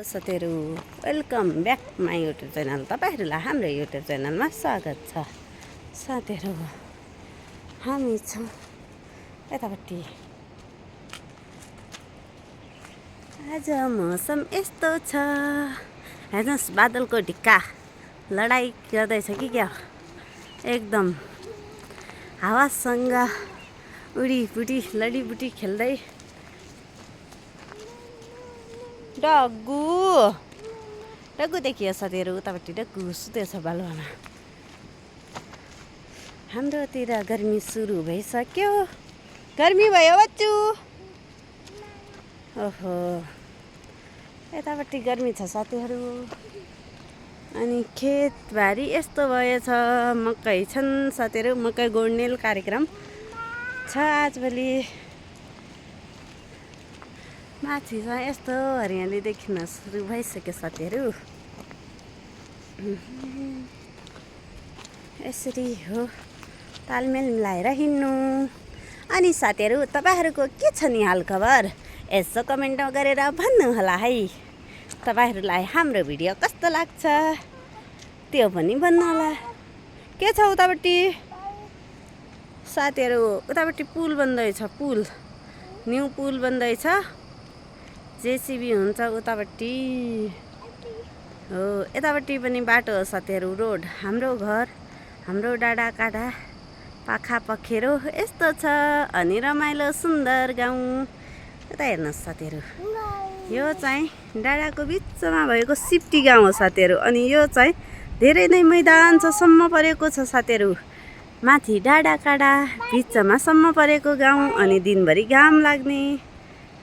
साथीहरु welcome back my YouTube channel. तपाईहरुलाई हाम्रो युट्युब च्यानलमा स्वागत छ। साथीहरु हामी छौं यतापट्टि। आज मौसम यस्तो छ, हेर्नुस् बादलको ढिक्का लडाई गर्दैछ कि क्या। एकदम हावासँग उडीबुडी लडीबुडी खेल्दै। डग्गु डग्गु देखियो साथीहरु, उतापट्टि डग्गु सुतेछ बालुवामा। हाम्रोतिर गर्मी सुरु भइसक्यो। गर्मी भयो बच्चु। ओहो यतापट्टि गर्मी छ साथीहरु। अनि खेतबारी यस्तो भएछ, मकै छन् साथीहरु। मकै गोड्ने कार्यक्रम छ आजभोलि। माथि चाहिँ यस्तो हरियाली देखिन सुरु भइसक्यो साथीहरु। यसरी हो तालमेल मिलाएर हिँड्नु। अनि साथीहरु तपाईहरुको के छ नि हाल खबर, यसो कमेन्ट गरेर भन्नु होला है। तपाईहरुलाई हाम्रो भिडियो कस्तो लाग्छ त्यो पनि भन्नु होला। के छ उतापट्टि साथीहरु, उतापट्टि पुल बन्दैछ। पुल न्यू पुल बन्दैछ। जेसीबी हुन्छ उतापट्टि हो। यतापट्टि पनि बाटो हो साथीहरु, रोड। हाम्रो घर, हाम्रो डाँडा काँडा पाखा पखेरो यस्तो छ। अनि रमाइलो सुन्दर गाउँ। यता हेर्नुहोस् साथीहरु, यो चाहिँ डाँडाको बिचमा भएको सिप्टी गाउँ हो साथीहरु। अनि यो चाहिँ धेरै नै मैदान छ, सम्म परेको छ साथीहरु। माथि डाँडा काँडा, बिचमा सम्म परेको गाउँ। अनि दिनभरि घाम लाग्ने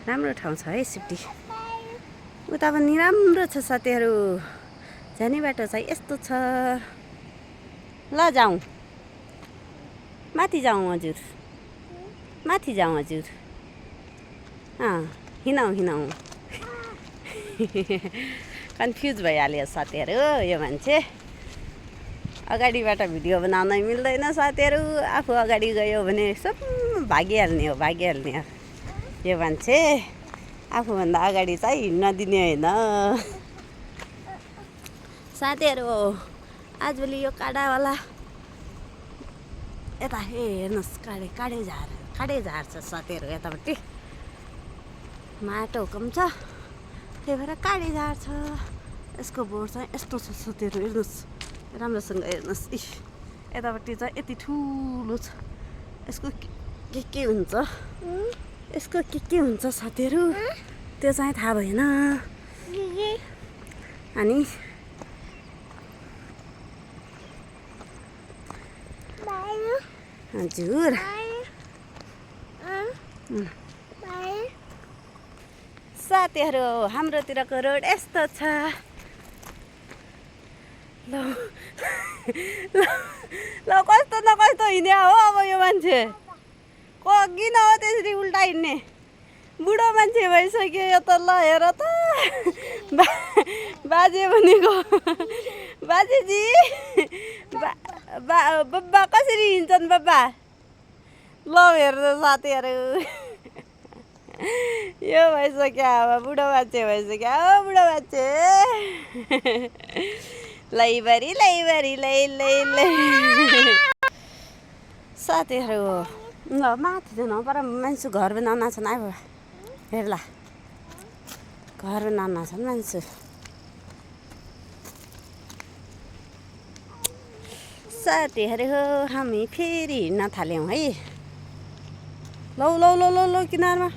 राम्रो ठाउँ छ है सिप्टी। उता पनि राम्रो छ साथीहरु। जाने बाटो चाहिँ यस्तो छ। ल जाउँ, माथि जाउँ हजुर, माथि जाउँ हजुर। हिँडौँ हिँडौँ। कन्फ्युज भइहाल्यो साथीहरु यो मान्छे। अगाडिबाट भिडियो बनाउनै मिल्दैन साथीहरु। आफू अगाडि गयो भने सब भागिहाल्ने हो, भागिहाल्ने हो यो मान्छे। आफूभन्दा अगाडि चाहिँ हिँड्न दिने होइन साथीहरु। आजभोलि यो काँडावाला यता हेर्नुहोस्, काँडे झार छ साथीहरु। यतापट्टि माटो कम छ, त्यही भएर काँडे झार छ। यसको बोर्ड चाहिँ यस्तो छ साथीहरु, हेर्नुहोस् राम्रोसँग हेर्नुहोस्। यतापट्टि चाहिँ यति ठुलो छ। यसको के हुन्छ, यसको के हुन्छ साथीहरु त्यो चाहिँ थाहा भएन। अनि हजुर साथीहरु हाम्रोतिरको रोड यस्तो छ। ल कस्तो न कस्तो हिँड्या हो अब यो मान्छे। किन हो त्यसरी उल्टा हिँड्ने, बुढो मान्छे भइसक्यो यो त। ल हेर त बाजे भनेको, बाजेजी बब्बा कसरी हिँड्छन् बब्बा। ल हेर्नु साथीहरु, यो भइसक्यो अब बुढो मान्छे भइसक्यो। हो बुढो मान्छे लैबरी लैबरी लै लै लै साथीहरु। ल माथि जाउँ पर मान्छे घर बनाउन छन्। आयो हेर ल, घर बनाउन छन् मान्छे। साथीहरु हामी फेरि हिँड्न थाल्यौँ है। लौ लौ लौ लौ लौ किनारमा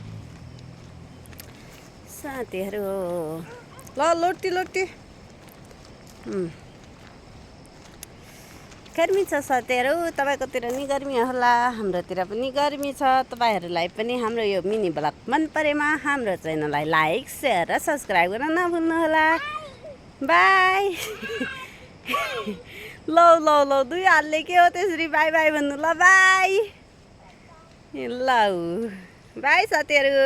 साथीहरु। ल लोटी लोटी। गर्मी छ साथीहरु। तपाईकोतिर नि गर्मी होला, हाम्रोतिर पनि गर्मी छ। तपाईहरुलाई पनि हाम्रो यो मिनी ब्लग मन परेमा हाम्रो च्यानललाई लाइक शेयर र सब्स्क्राइब गर्न नभुल्नु होला। बाई। लौ लौ लौ दुई हातले के हो त्यसरी बाई बाई भन्नु। ल बाई। ल बाई साथीहरु।